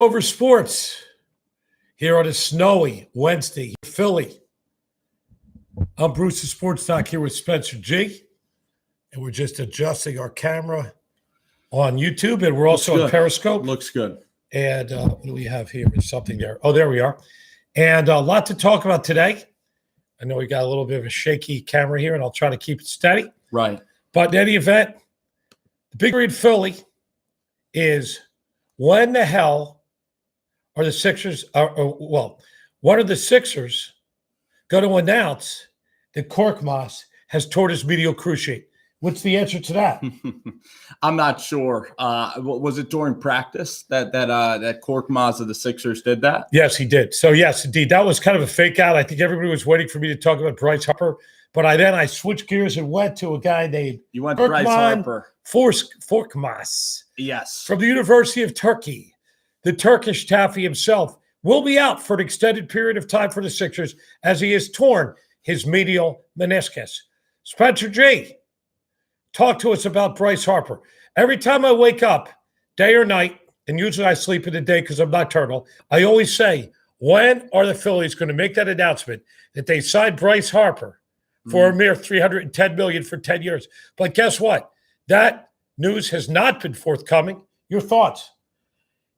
Rover Sports here on a snowy Wednesday, Philly. I'm Bruce the Sports Doc here with Spencer G, and we're just adjusting our camera on YouTube, and we're also on Periscope. Looks good. And what do we have here? There's something there. Oh, there we are. And a lot to talk about today. I know we got a little bit of a shaky camera here, and I'll try to keep it steady. Right. But in any event, the big story in Philly is when the hell are the Sixers, one of the Sixers going to announce that Korkmaz has torn his medial cruciate? What's the answer to that? I'm not sure. Was it during practice that Korkmaz of the Sixers did that? Yes, he did. So, yes, indeed. That was kind of a fake out. I think everybody was waiting for me to talk about Bryce Harper. But I switched gears and went to a guy named Bryce Harper. Korkmaz. Yes. From the University of Turkey. The Turkish Taffy himself will be out for an extended period of time for the Sixers as he has torn his medial meniscus. Spencer G, talk to us about Bryce Harper. Every time I wake up, day or night, and usually I sleep in the day because I'm nocturnal, I always say, when are the Phillies going to make that announcement that they signed Bryce Harper for a mere $310 million for 10 years? But guess what? That news has not been forthcoming. Your thoughts?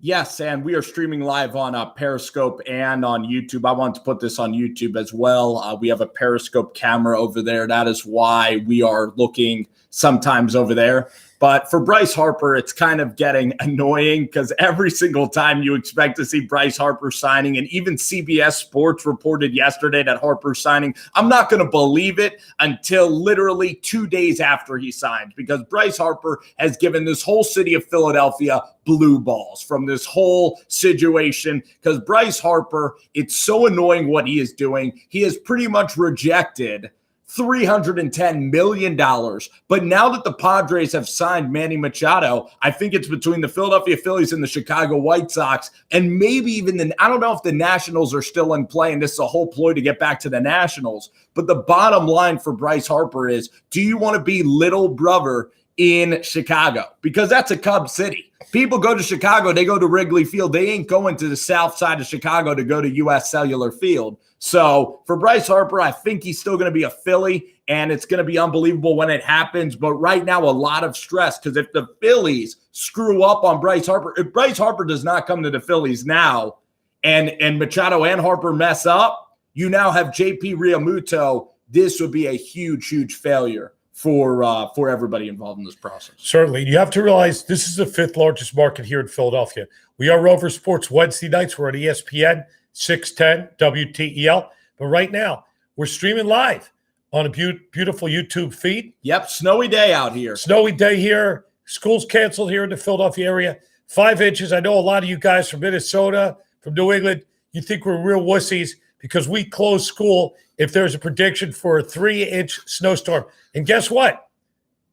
Yes, and we are streaming live on Periscope and on YouTube. I want to put this on YouTube as well. We have a Periscope camera over there. That is why we are looking sometimes over there. But for Bryce Harper, it's kind of getting annoying because every single time you expect to see Bryce Harper signing, and even CBS Sports reported yesterday that Harper's signing, I'm not going to believe it until literally 2 days after he signs, because Bryce Harper has given this whole city of Philadelphia blue balls from this whole situation, because Bryce Harper, it's so annoying what he is doing. He has pretty much rejected $310 million. But now that the Padres have signed Manny Machado, I think it's between the Philadelphia Phillies and the Chicago White Sox, and maybe even I don't know if the Nationals are still in play, and this is a whole ploy to get back to the Nationals. But the bottom line for Bryce Harper is, do you want to be little brother in Chicago? Because that's a Cubs city. People go to Chicago, they go to Wrigley Field. They ain't going to the south side of Chicago to go to U.S. Cellular Field. So for Bryce Harper, I think he's still going to be a Philly, and it's going to be unbelievable when it happens. But right now, a lot of stress, because if the Phillies screw up on Bryce Harper, if Bryce Harper does not come to the Phillies now, and Machado and Harper mess up, you now have JP Realmuto. This would be a huge, huge failure for everybody involved in this process. Certainly. You have to realize this is the fifth largest market here in Philadelphia. We are Rover Sports Wednesday nights. We're at ESPN 610 WTEL. But right now, we're streaming live on a beautiful YouTube feed. Yep, snowy day out here. Snowy day here. School's canceled here in the Philadelphia area. 5 inches. I know a lot of you guys from Minnesota, from New England, you think we're real wussies because we close school if there's a prediction for a 3-inch snowstorm. And guess what?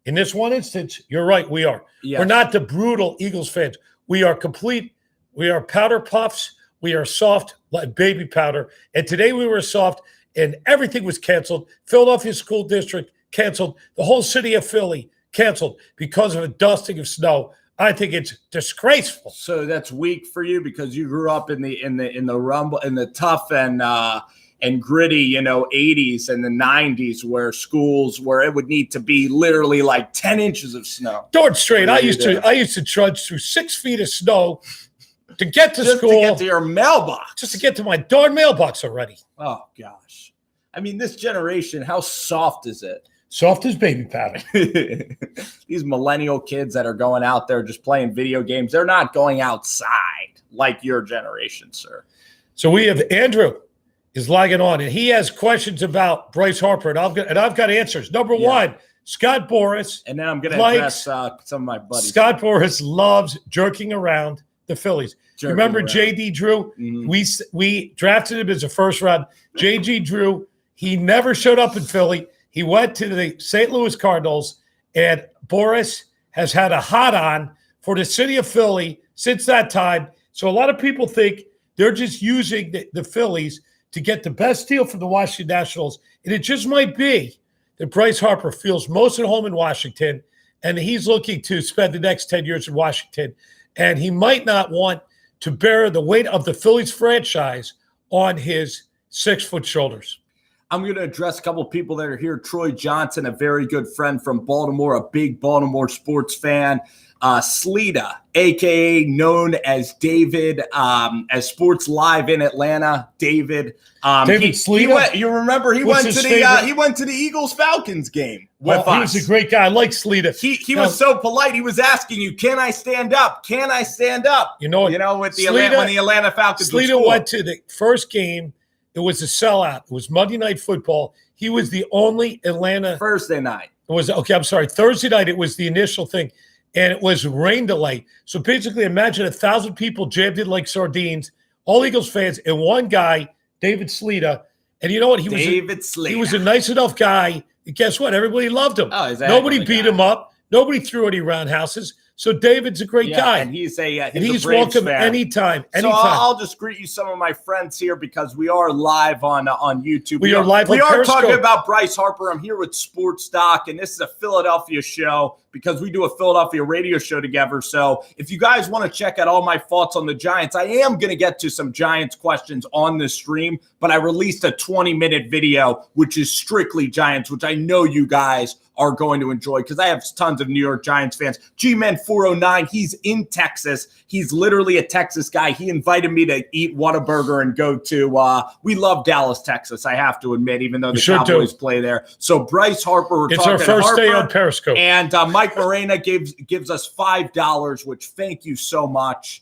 In this one instance, you're right, we are. Yes. We're not the brutal Eagles fans. We are complete. We are powder puffs. We are soft like baby powder. And today we were soft, and everything was canceled. Philadelphia School District canceled. The whole city of Philly canceled because of a dusting of snow. I think it's disgraceful. So that's weak for you because you grew up in the rumble, in the tough and gritty, 80s and the 90s where it would need to be literally like 10 inches of snow. Darn straight. I used to trudge through 6 feet of snow to get to school. Just to get to your mailbox. Just to get to my darn mailbox already. Oh, gosh. I mean, this generation, how soft is it? Soft as baby powder. These millennial kids that are going out there just playing video games, they're not going outside like your generation, sir. So we have Andrew is logging on, and he has questions about Bryce Harper, and I've got answers. Number one, Scott Boras. And then I'm going to address some of my buddies. Scott Boras loves jerking around the Phillies. Remember J.D. Drew? Mm-hmm. We drafted him as a first round. J.G. Drew, he never showed up in Philly. He went to the St. Louis Cardinals, and Boras has had a hot on for the city of Philly since that time. So a lot of people think they're just using the Phillies to get the best deal from the Washington Nationals. And it just might be that Bryce Harper feels most at home in Washington, and he's looking to spend the next 10 years in Washington. And he might not want to bear the weight of the Phillies franchise on his 6-foot shoulders? I'm going to address a couple of people that are here. Troy Johnson, a very good friend from Baltimore, a big Baltimore sports fan. Slita, a.k.a. known as David, as Sports Live in Atlanta. David Slita? You remember he went to the Eagles-Falcons game with us. He was a great guy. I like Slita. He was so polite. He was asking you, can I stand up? Can I stand up? You know, when the Atlanta Falcons Slita went to the first game. It was a sellout. It was Monday Night Football. He was the only Atlanta. Thursday night. Thursday night, it was the initial thing. And it was rain delay. So basically, imagine 1,000 people jammed in like sardines, all Eagles fans, and one guy, David Slita. And you know what? He was a nice enough guy. And guess what? Everybody loved him. Nobody beat him up. Nobody threw any roundhouses. So David's a great guy. And he's welcome fan. Anytime. So I'll just greet you some of my friends here because we are live on YouTube. We are live on Periscope. Talking about Bryce Harper. I'm here with Sports Doc, and this is a Philadelphia show because we do a Philadelphia radio show together. So if you guys want to check out all my thoughts on the Giants, I am going to get to some Giants questions on this stream, but I released a 20-minute video, which is strictly Giants, which I know you guys are going to enjoy because I have tons of New York Giants fans. G-Man 409, he's in Texas. He's literally a Texas guy. He invited me to eat Whataburger and go to, we love Dallas, Texas, I have to admit, even though the Cowboys play there. So Bryce Harper, it's our first day on Periscope. And Mike Morena gives us $5, which thank you so much.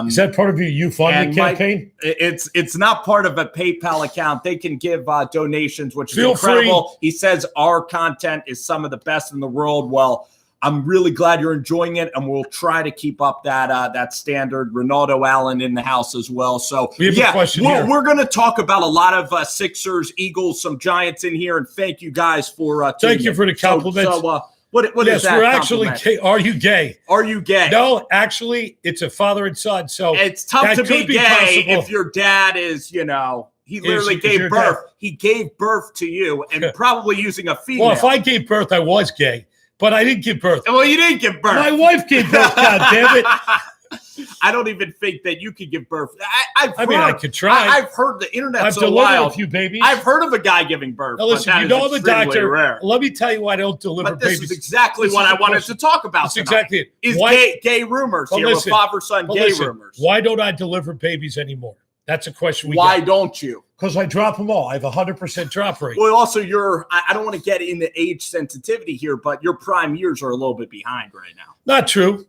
Is that part of your YouFund campaign? It's not part of a PayPal account. They can give donations, which is Free. incredible. He says our content is some of the best in the world. Well, I'm really glad you're enjoying it, and we'll try to keep up that standard. Ronaldo Allen in the house as well. So we have a question here. We're going to talk about a lot of Sixers, Eagles, some Giants in here, and thank you guys for thank you for the compliments. What is that? We're actually are you gay? Are you gay? No, actually, it's a father and son. So it's tough to be gay if your dad is, he literally gave birth. He gave birth to you and probably using a female. Well, if I gave birth, I was gay, but I didn't give birth. Well, you didn't give birth. My wife gave birth, God damn it. I don't even think that you could give birth. I could try. I've heard the internet. I've delivered a few babies. I've heard of a guy giving birth. Now listen, you know the doctor. Rare. Let me tell you why I don't deliver babies. This is exactly what I wanted to talk about. That's exactly it. Is gay rumors here with father-son gay rumors. Why don't I deliver babies anymore? That's a question we get. Why don't you? Because I drop them all. I have 100% drop rate. Well, also, I don't want to get into age sensitivity here, but your prime years are a little bit behind right now. Not true.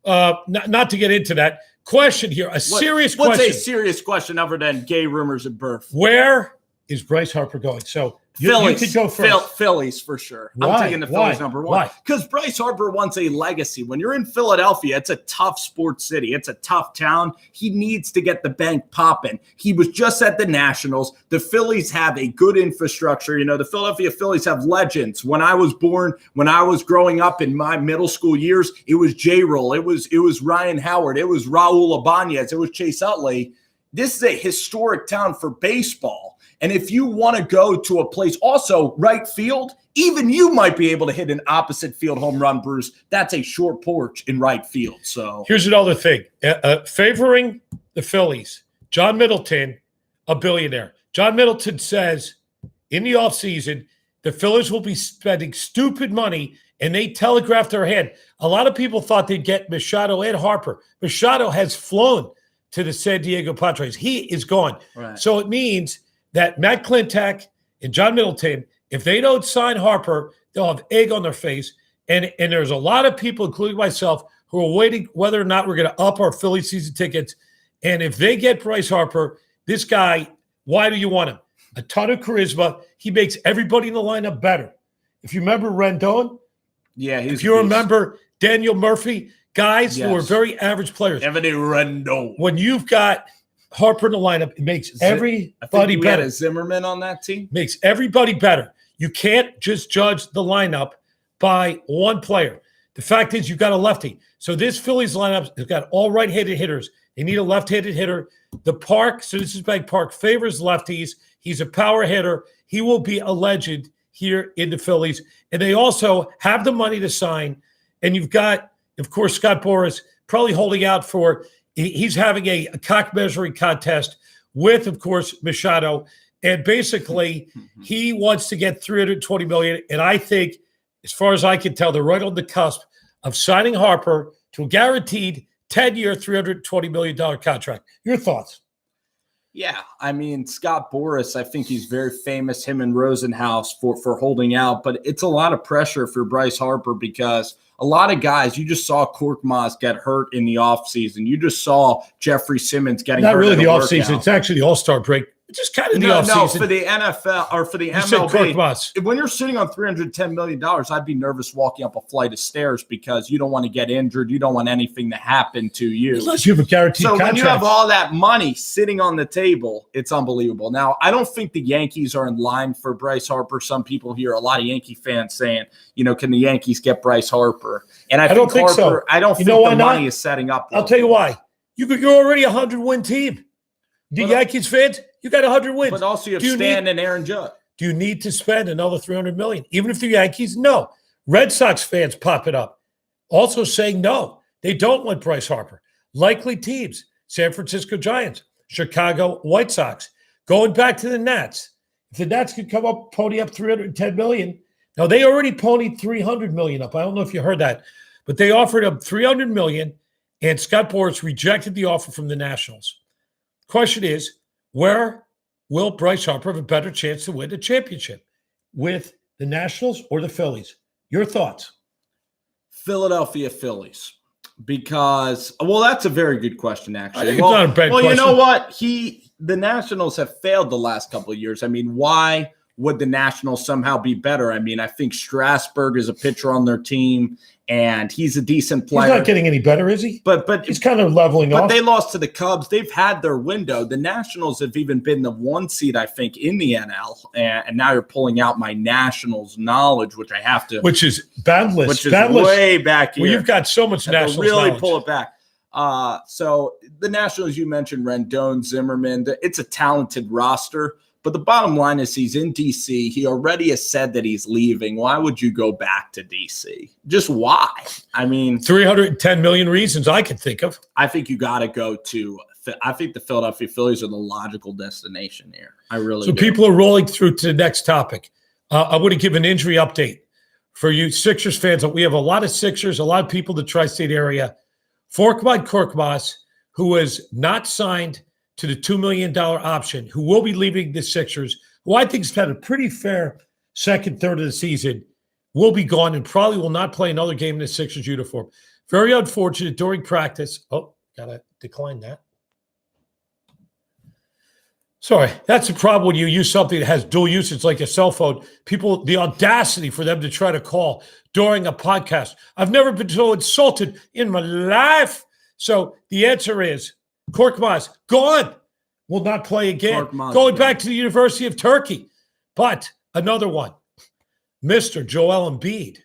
Not to get into that. Question here, serious question. What's a serious question other than gay rumors at birth? Where is Bryce Harper going? So you could go first. Phillies for sure. Why? I'm taking the Phillies number one. Because Bryce Harper wants a legacy. When you're in Philadelphia, it's a tough sports city. It's a tough town. He needs to get the bank popping. He was just at the Nationals. The Phillies have a good infrastructure. The Philadelphia Phillies have legends. When I was growing up in my middle school years, it was J-Roll. It was Ryan Howard. It was Raul Ibanez. It was Chase Utley. This is a historic town for baseball. And if you want to go to a place, also right field, even you might be able to hit an opposite field home run, Bruce. That's a short porch in right field. So here's another thing. Favoring the Phillies, John Middleton, a billionaire. John Middleton says in the offseason, the Phillies will be spending stupid money, and they telegraphed their hand. A lot of people thought they'd get Machado and Harper. Machado has flown to the San Diego Padres. He is gone. Right. So it means that Matt Klentak and John Middleton, if they don't sign Harper, they'll have egg on their face. And there's a lot of people, including myself, who are waiting whether or not we're going to up our Philly season tickets. And if they get Bryce Harper, this guy, why do you want him? A ton of charisma. He makes everybody in the lineup better. If you remember Rendon, if you remember Daniel Murphy, guys who are very average players. Everybody Rendon. When you've got Harper in the lineup, it makes everybody better. Had a Zimmerman on that team. Makes everybody better. You can't just judge the lineup by one player. The fact is, you've got a lefty. So this Phillies lineup has got all right-handed hitters. They need a left-handed hitter. The Park, so this is Bank Park, favors lefties. He's a power hitter. He will be a legend here in the Phillies. And they also have the money to sign. And you've got, of course, Scott Boras probably holding out for He's having a cock measuring contest with, of course, Machado. And basically, he wants to get $320 million. And I think, as far as I can tell, they're right on the cusp of signing Harper to a guaranteed 10-year, $320 million contract. Your thoughts? Yeah, I mean, Scott Boras, I think he's very famous, him and Rosenhaus, for holding out. But it's a lot of pressure for Bryce Harper because a lot of guys, you just saw Korkmaz get hurt in the offseason. You just saw Jeffrey Simmons getting hurt. Not really the offseason. Offseason. It's actually the All-Star break. It's just kind of the offseason. No, for the NFL or for the MLB. When you're sitting on $310 million, I'd be nervous walking up a flight of stairs because you don't want to get injured. You don't want anything to happen to you. Unless you have a guaranteed contract. So when you have all that money sitting on the table, it's unbelievable. Now, I don't think the Yankees are in line for Bryce Harper. Some people hear a lot of Yankee fans saying, can the Yankees get Bryce Harper? And I don't think so. I don't think the money is setting up. I'll tell you why. You're already a 100-win team. The Yankees fans, you got 100 wins. But also you have Stan and Aaron Judge. Do you need to spend another $300 million? Even if the Yankees, no. Red Sox fans pop it up. Also saying no. They don't want Bryce Harper. Likely teams, San Francisco Giants, Chicago White Sox. Going back to the Nats. If the Nats could come up, pony up $310 million. Now, they already ponied $300 million up. I don't know if you heard that. But they offered up $300 million, and Scott Boras rejected the offer from the Nationals. Question is, where will Bryce Harper have a better chance to win the championship? With the Nationals or the Phillies? Your thoughts? Philadelphia Phillies. Because, that's a very good question, actually. It's not a bad question. You know what? The Nationals have failed the last couple of years. I mean, why would the Nationals somehow be better? I mean, I think Strasburg is a pitcher on their team, and he's a decent player. He's not getting any better, is he? But he's kind of leveling off. But they lost to the Cubs. They've had their window. The Nationals have even been the 1 seed, I think, in the NL. And now you're pulling out my Nationals knowledge, which I have to. Which is boundless. Which is way back here. Well, you've got so much Nationals really knowledge. Pull it back. So the Nationals, you mentioned Rendon, Zimmerman. It's a talented roster. But the bottom line is he's in D.C. He already has said that he's leaving. Why would you go back to D.C.? Just why? I mean, 310 million reasons I can think of. I think you got to go to – I think the Philadelphia Phillies are the logical destination here. I really do. People are rolling through to the next topic. I want to give an injury update for you Sixers fans. We have a lot of Sixers, a lot of people in the tri-state area. Korkmaz, who is not signed – to the $2 million option, who will be leaving the Sixers, who I think has had a pretty fair second third of the season, will be gone and probably will not play another game in the Sixers uniform. Very unfortunate during practice. Oh, got to decline that. Sorry, that's the problem when you use something that has dual usage like a cell phone. People, the audacity for them to try to call during a podcast. I've never been so insulted in my life. So the answer is, Korkmaz, gone, will not play again. Going back to the University of Turkey. But another one, Mr. Joel Embiid,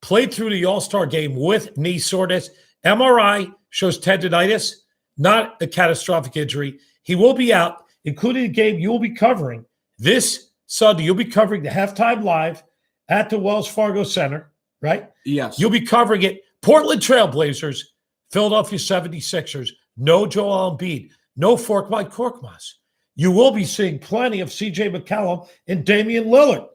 played through the All-Star game with knee soreness. MRI shows tendonitis, not a catastrophic injury. He will be out, including the game you will be covering this Sunday. You'll be covering the halftime live at the Wells Fargo Center, right? Yes. You'll be covering it. Portland Trailblazers, Philadelphia 76ers. No Joel Embiid, no Korkmaz. You will be seeing plenty of CJ McCollum and Damian Lillard.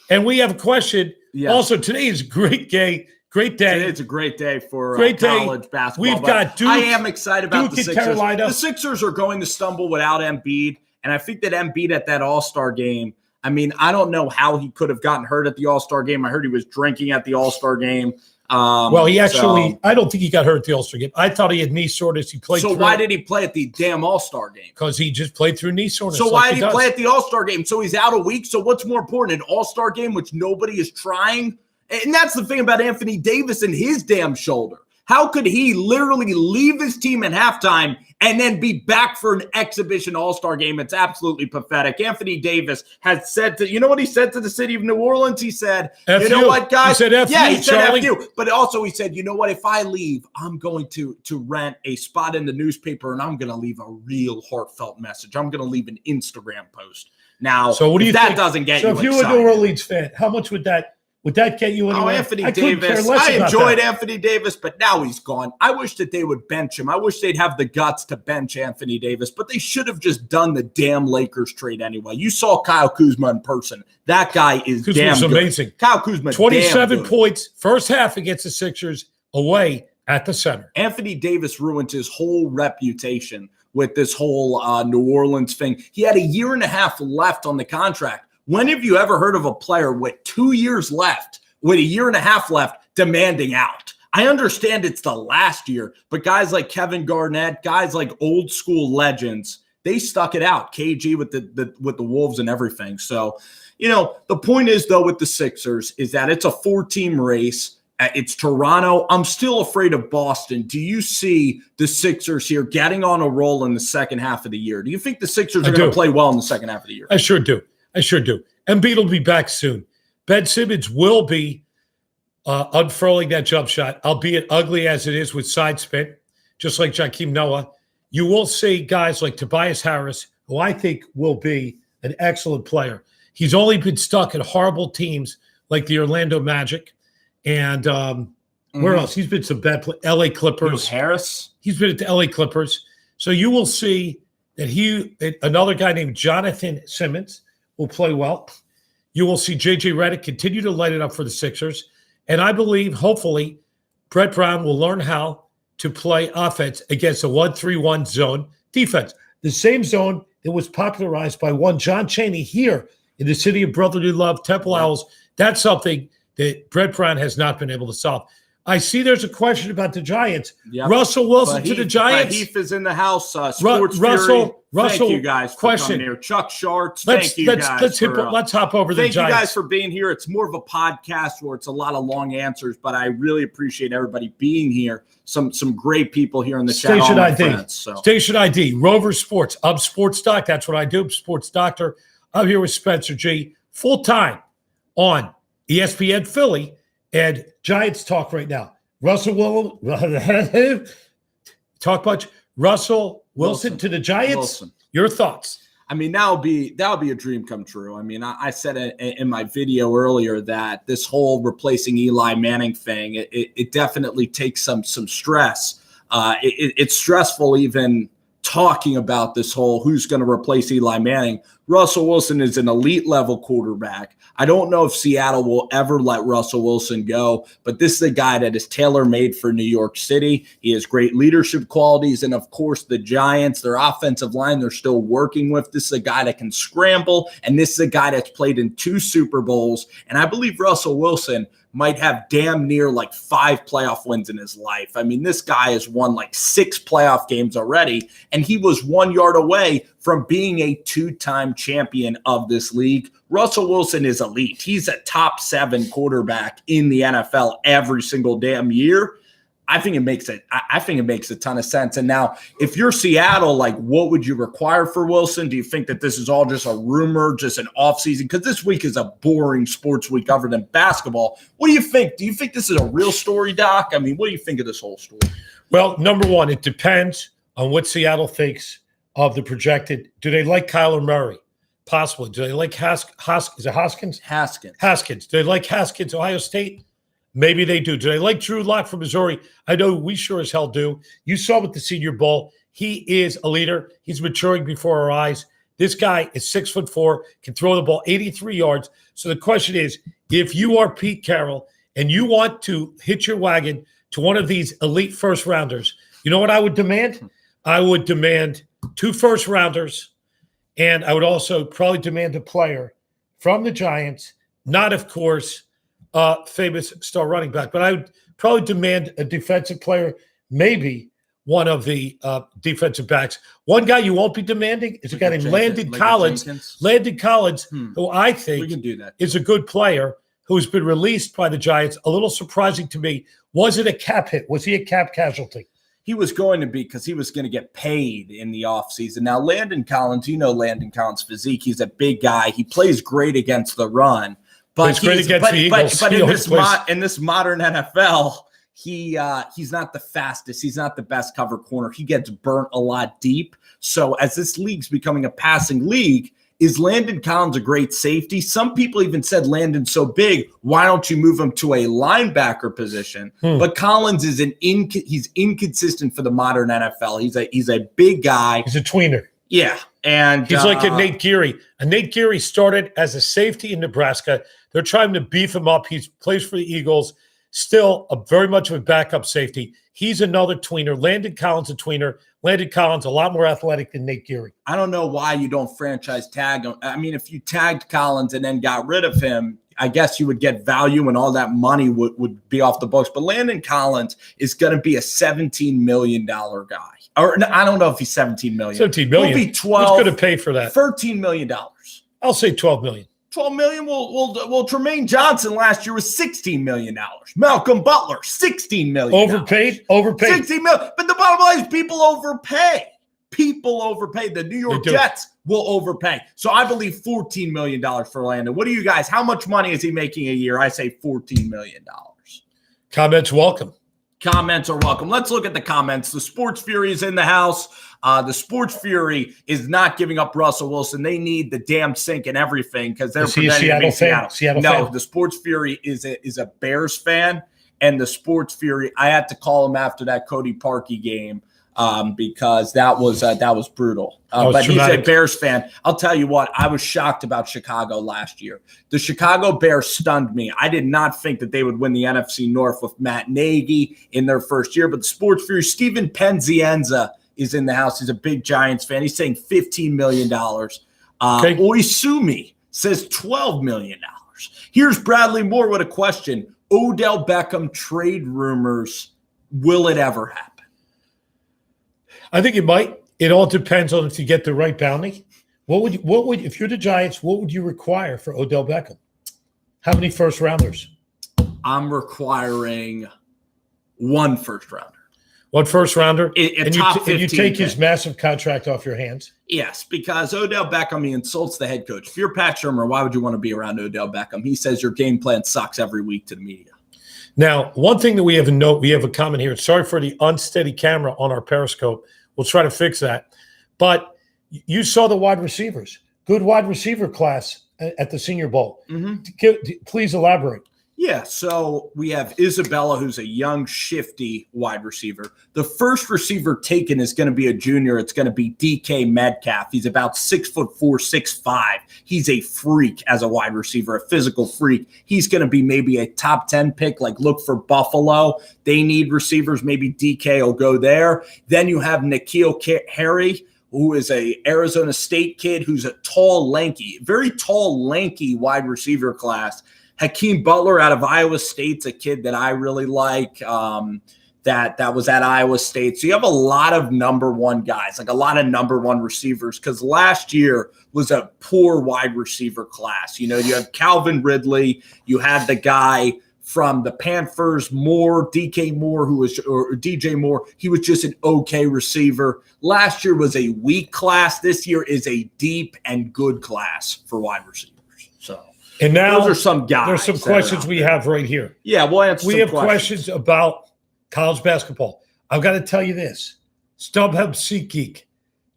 And we have a question. Yes. Also, today is a great day. It's a great day for college basketball. We've got Duke. I am excited about Duke the Sixers. Carolina. The Sixers are going to stumble without Embiid. And I think that Embiid at that All-Star game, I mean, I don't know how he could have gotten hurt at the All-Star game. I heard he was drinking at the All-Star game. He actually, I don't think he got hurt at the All-Star game. I thought he had knee soreness. He played. So why did he play at the damn All-Star game? Because he just played through knee soreness. So why did he play at the All-Star game? So he's out a week. So what's more important, an All-Star game which nobody is trying? And that's the thing about Anthony Davis and his damn shoulder. How could he literally leave his team at halftime and then be back for an exhibition All-Star game? It's absolutely pathetic. Anthony Davis has said to, you know what he said to the city of New Orleans? He said, you know what, guys? He said F yeah, you, he said Charlie. F you. But also he said, you know what? If I leave, I'm going to rent a spot in the newspaper and I'm going to leave a real heartfelt message. I'm going to leave an Instagram post. Now, so what do you that think? doesn't get so you if you excited. were a New Orleans fan, how much would that Would that get you anywhere? Anthony I couldn't care Davis. less I about enjoyed that. Anthony Davis, but now he's gone. I wish that they would bench him. I wish they'd have the guts to bench Anthony Davis, but they should have just done the damn Lakers trade anyway. You saw Kyle Kuzma in person. That guy is damn good. Amazing. Kyle Kuzma, 27 points, first half against the Sixers away at the center. Anthony Davis ruined his whole reputation with this whole New Orleans thing. He had a year and a half left on the contract. When have you ever heard of a player with 2 years left, with a year and a half left, demanding out? I understand it's the last year, but guys like Kevin Garnett, guys like old school legends, they stuck it out. KG with the Wolves and everything. So, the point is, though, with the Sixers is that it's a 4-team race. It's Toronto. I'm still afraid of Boston. Do you see the Sixers here getting on a roll in the second half of the year? Do you think the Sixers are going to play well in the second half of the year? I sure do. Embiid will be back soon. Ben Simmons will be unfurling that jump shot, albeit ugly as it is with side spin, just like Joakim Noah. You will see guys like Tobias Harris, who I think will be an excellent player. He's only been stuck in horrible teams like the Orlando Magic and where else? He's been some bad LA Clippers. Harris? He's been at the LA Clippers. So you will see that another guy named Jonathan Simmons will play well. You will see J.J. Redick continue to light it up for the Sixers. And I believe, hopefully, Brett Brown will learn how to play offense against a 1-3-1 zone defense. The same zone that was popularized by one John Chaney here in the city of brotherly love, Temple Owls. That's something that Brett Brown has not been able to solve. I see there's a question about the Giants. Yep. Russell Wilson to the Giants. Heath is in the house. Sports Russell, Thank you guys for coming here. Chuck Sharts, thank you guys. Let's hop over the Giants. Thank you guys for being here. It's more of a podcast where it's a lot of long answers, but I really appreciate everybody being here. Some great people here in the chat. Station ID. Friends, Station ID. Rover Sports. I'm Sports Doc. That's what I do. I'm Sports Doctor. I'm here with Spencer G. Full-time on ESPN Philly and Giants talk right now. Russell Wilson to the Giants. Your thoughts? I mean, that'll be a dream come true. I mean, I said in my video earlier that this whole replacing Eli Manning thing, it definitely takes some stress. It's stressful even talking about this whole who's going to replace Eli Manning. Russell Wilson is an elite level quarterback. I don't know if Seattle will ever let Russell Wilson go, but this is a guy that is tailor-made for New York City. He has great leadership qualities. And of course, the Giants, their offensive line, they're still working with. This is a guy that can scramble. And this is a guy that's played in 2 Super Bowls. And I believe Russell Wilson might have damn near like 5 playoff wins in his life. I mean, this guy has won like 6 playoff games already, and he was 1 yard away from being a 2-time champion of this league. Russell Wilson is elite. He's a top 7 quarterback in the NFL every single damn year. I think it makes a ton of sense. And now, if you're Seattle, like, what would you require for Wilson? Do you think that this is all just a rumor, just an offseason? Because this week is a boring sports week other than basketball. What do you think? Do you think this is a real story, Doc? I mean, what do you think of this whole story? Well, number one, it depends on what Seattle thinks of the projected. Do they like Kyler Murray? Possibly. Do they like Is it Hoskins? Haskins. Do they like Haskins, Ohio State? Maybe they do. Do they like Drew Lock from Missouri? I know we sure as hell do. You saw with the Senior Bowl. He is a leader. He's maturing before our eyes. This guy is 6'4", can throw the ball 83 yards. So the question is, if you are Pete Carroll and you want to hitch your wagon to one of these elite first rounders, you know what I would demand? I would demand 2 first rounders, and I would also probably demand a player from the Giants, not, of course, famous star running back, but I would probably demand a defensive player, maybe one of the defensive backs. One guy you won't be demanding is a guy named Landon Collins. Landon Collins, who I think is a good player, who's been released by the Giants. A little surprising to me. Was it a cap hit? Was he a cap casualty? He was going to be, because he was going to get paid in the offseason. Now, Landon Collins, you know Landon Collins' physique. He's a big guy. He plays great against the run. But in this modern NFL, he's not the fastest. He's not the best cover corner. He gets burnt a lot deep. So as this league's becoming a passing league, is Landon Collins a great safety? Some people even said Landon's so big, why don't you move him to a linebacker position? But Collins is he's inconsistent for the modern NFL. He's a big guy. He's a tweener. Yeah. And he's like a Nate Geary. And Nate Geary started as a safety in Nebraska. They're trying to beef him up. He plays for the Eagles. Still very much of a backup safety. He's another tweener. Landon Collins, a tweener. Landon Collins, a lot more athletic than Nate Geary. I don't know why you don't franchise tag him. I mean, if you tagged Collins and then got rid of him, I guess you would get value and all that money would be off the books. But Landon Collins is going to be a $17 million guy. Or I don't know if he's $17 million. $17 million. He'll be 12. Who's going to pay for that? $13 million. I'll say $12 million. $12 million. Well, Tremaine Johnson last year was $16 million. Malcolm Butler, $16 million. Overpaid? Overpaid. $16 million. But the bottom line is people overpay. People overpay. The New York Jets will overpay. So I believe $14 million for Landon. What do you guys, how much money is he making a year? I say $14 million. Comments welcome. Comments are welcome. Let's look at the comments. The Sports Fury is in the house. The Sports Fury is not giving up Russell Wilson. They need the damn sink and everything because they're preventing Seattle. No, the Sports Fury is a Bears fan, and the Sports Fury. I had to call him after that Cody Parkey game because that was brutal. But traumatic. He's a Bears fan. I'll tell you what, I was shocked about Chicago last year. The Chicago Bears stunned me. I did not think that they would win the NFC North with Matt Nagy in their first year. But the Sports Fury, Steven Penzienza is in the house. He's a big Giants fan. He's saying $15 million. Oisumi says $12 million. Here's Bradley Moore with a question. Odell Beckham trade rumors. Will it ever happen? I think it might. It all depends on if you get the right bounty. What would if you're the Giants, what would you require for Odell Beckham? How many first rounders? I'm requiring one first rounder. One first rounder? And you take his massive contract off your hands? Yes, because Odell Beckham, he insults the head coach. If you're Pat Shurmur, why would you want to be around Odell Beckham? He says your game plan sucks every week to the media. Now, one thing that we have a comment here. Sorry for the unsteady camera on our Periscope. We'll try to fix that. But you saw the wide receivers. Good wide receiver class at the Senior Bowl. Please elaborate. Yeah, so we have Isabella, who's a young, shifty wide receiver. The first receiver taken is going to be a junior. It's going to be DK Metcalf. He's about 6'4", 6'5". He's a freak as a wide receiver, a physical freak. He's going to be maybe a top 10 pick, like look for Buffalo. They need receivers. Maybe DK will go there. Then you have N'Keal Harry, who is a Arizona State kid who's a tall, lanky, very tall, lanky wide receiver class. Hakeem Butler out of Iowa State's a kid that I really like that was at Iowa State. So you have a lot of number one guys, like a lot of number one receivers, because last year was a poor wide receiver class. You know, you have Calvin Ridley, you had the guy from the Panthers, DJ Moore. He was just an okay receiver. Last year was a weak class. This year is a deep and good class for wide receivers. So. And now those are some guys. There's some questions we have right here. Yeah, we'll answer We have questions about college basketball. I've got to tell you this. StubHub SeatGeek,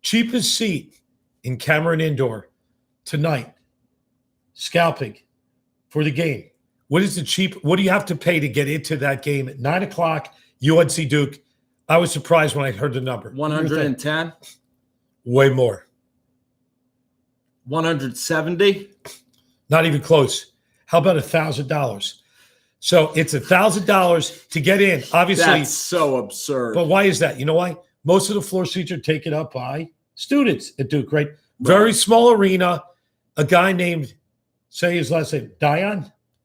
cheapest seat in Cameron Indoor tonight, scalping for the game. What do you have to pay to get into that game at 9 o'clock, UNC Duke? I was surprised when I heard the number. 110? Way more. 170? Not even close. How about $1,000? So it's $1,000 to get in. Obviously, that's so absurd. But why is that? You know why? Most of the floor seats are taken up by students at Duke, right? Very small arena. A guy named, say his last name,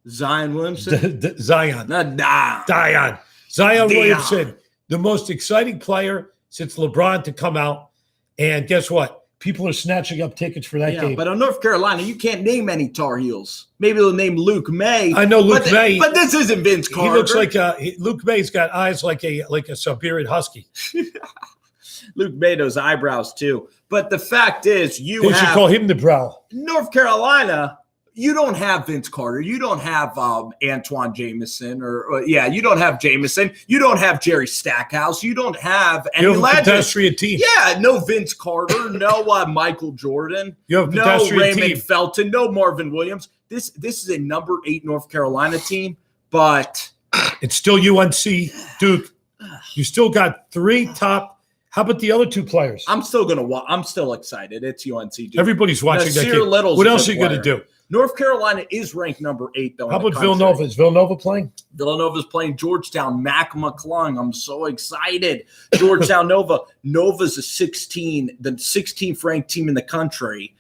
Zion Williamson? Zion. Not Zion Williamson, the most exciting player since LeBron to come out. And guess what? People are snatching up tickets for that game. But on North Carolina, you can't name any Tar Heels. Maybe they'll name Luke May. I know Luke May. But this isn't Vince Carter. He looks like Luke May's got eyes like a Siberian husky. Luke May, those eyebrows too. But the fact is, they should call him the brow. North Carolina, you don't have Vince Carter. You don't have Antoine Jameson you don't have Jameson. You don't have Jerry Stackhouse. You don't have any legends. Pedestrian team. Yeah, no Vince Carter, no Michael Jordan, you have a no Raymond team. Felton, no Marvin Williams. This is a number 8 North Carolina team, but it's still UNC, Duke. You still got 3 top. How about the other 2 players? I'm still gonna watch. I'm still excited. It's UNC. Duke. Everybody's watching that game. Little's what else are you going to do? North Carolina is ranked number 8, though. How about Villanova? Is Villanova playing? Villanova's playing Georgetown. Mac McClung. I'm so excited. Georgetown Nova. Nova's the 16th ranked team in the country.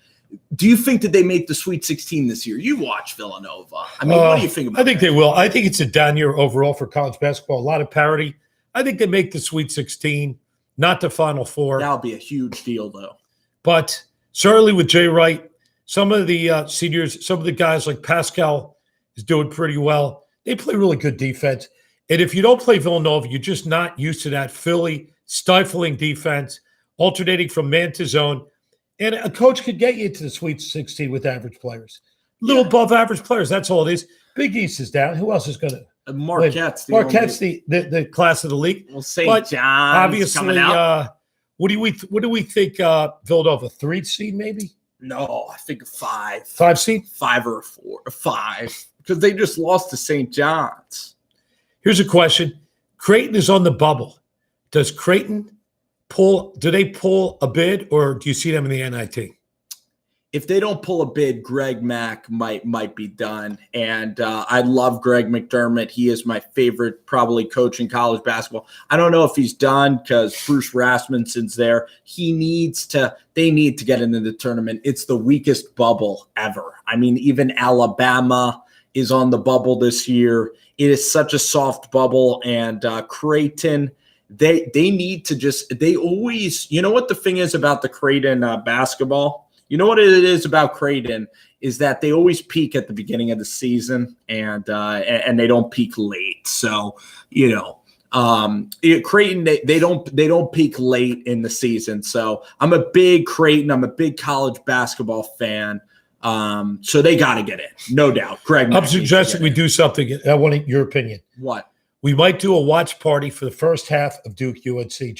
Do you think that they make the Sweet 16 this year? You watch Villanova. I mean, what do you think about I think they will. I think it's a down year overall for college basketball. A lot of parity. I think they make the Sweet 16, not the Final Four. That'll be a huge deal, though. But certainly with Jay Wright, some of the seniors, some of the guys like Pascal is doing pretty well. They play really good defense. And if you don't play Villanova, you're just not used to that Philly stifling defense, alternating from man to zone. And a coach could get you to the Sweet 16 with average players. Little above average players. That's all it is. Big East is down. Who else is going to? Marquette's the class of the league. Well, St. John's obviously, coming out. What do we think? Villanova 3 seed maybe? No, I think 5. 5 seed? 5 or 4. 5 because they just lost to St. John's. Here's a question: Creighton is on the bubble. Does Creighton pull? Do they pull a bid, or do you see them in the NIT? If they don't pull a bid, Greg Mack might be done. And I love Greg McDermott. He is my favorite probably coach in college basketball. I don't know if he's done because Bruce Rasmussen's there. They need to get into the tournament. It's the weakest bubble ever. I mean, even Alabama is on the bubble this year. It is such a soft bubble. And Creighton, they need to they always, you know what the thing is about the Creighton basketball? You know what it is about Creighton is that they always peak at the beginning of the season and they don't peak late. So, Creighton, they don't peak late in the season. So I'm a big Creighton. I'm a big college basketball fan. So they got to get in, no doubt. Greg, I'm suggesting we do something. I want your opinion. What? We might do a watch party for the first half of Duke UNC.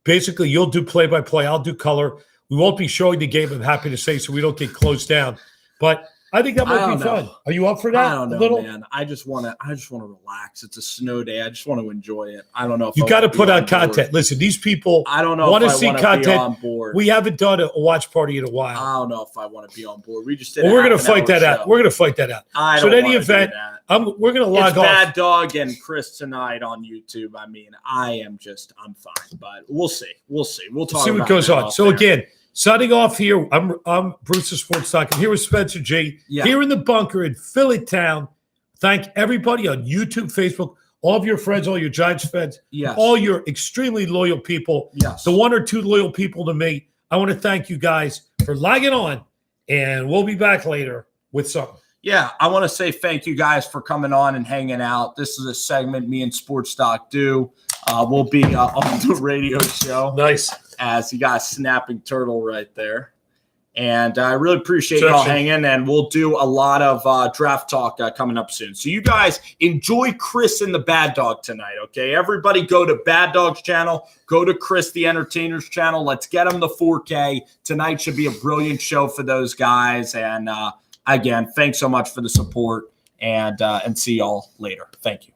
Basically, you'll do play-by-play. I'll do color. We won't be showing the game, I'm happy to say, so we don't get closed down. But I think that might be fun. Are you up for that? I don't know, man. I just want to relax. It's a snow day. I just want to enjoy it. I don't know if you got to put out content. Listen, these people want to see content. On board. We haven't done a watch party in a while. I don't know if I want to be on board. We just did. Well, we're going to fight that out. We're going to fight that out. So in any event, we're going to log off. Bad Dog and Chris tonight on YouTube. I mean, I'm fine, but we'll see. We'll talk. See what goes on. So again. Signing off here, I'm Bruce of Sports Talk. I'm here with Spencer G. Yeah. Here in the bunker in Philly town. Thank everybody on YouTube, Facebook, all of your friends, all your Giants fans, all your extremely loyal people, the 1 or 2 loyal people to me. I want to thank you guys for logging on, and we'll be back later with something. Yeah, I want to say thank you guys for coming on and hanging out. This is a segment me and Sports Talk do. We'll be on the radio show. Nice. As you got a snapping turtle right there. And I really appreciate y'all hanging, and we'll do a lot of draft talk coming up soon. So you guys enjoy Chris and the Bad Dog tonight, okay? Everybody go to Bad Dog's channel. Go to Chris the Entertainer's channel. Let's get them the 4K. Tonight should be a brilliant show for those guys. And again, thanks so much for the support, and see y'all later. Thank you.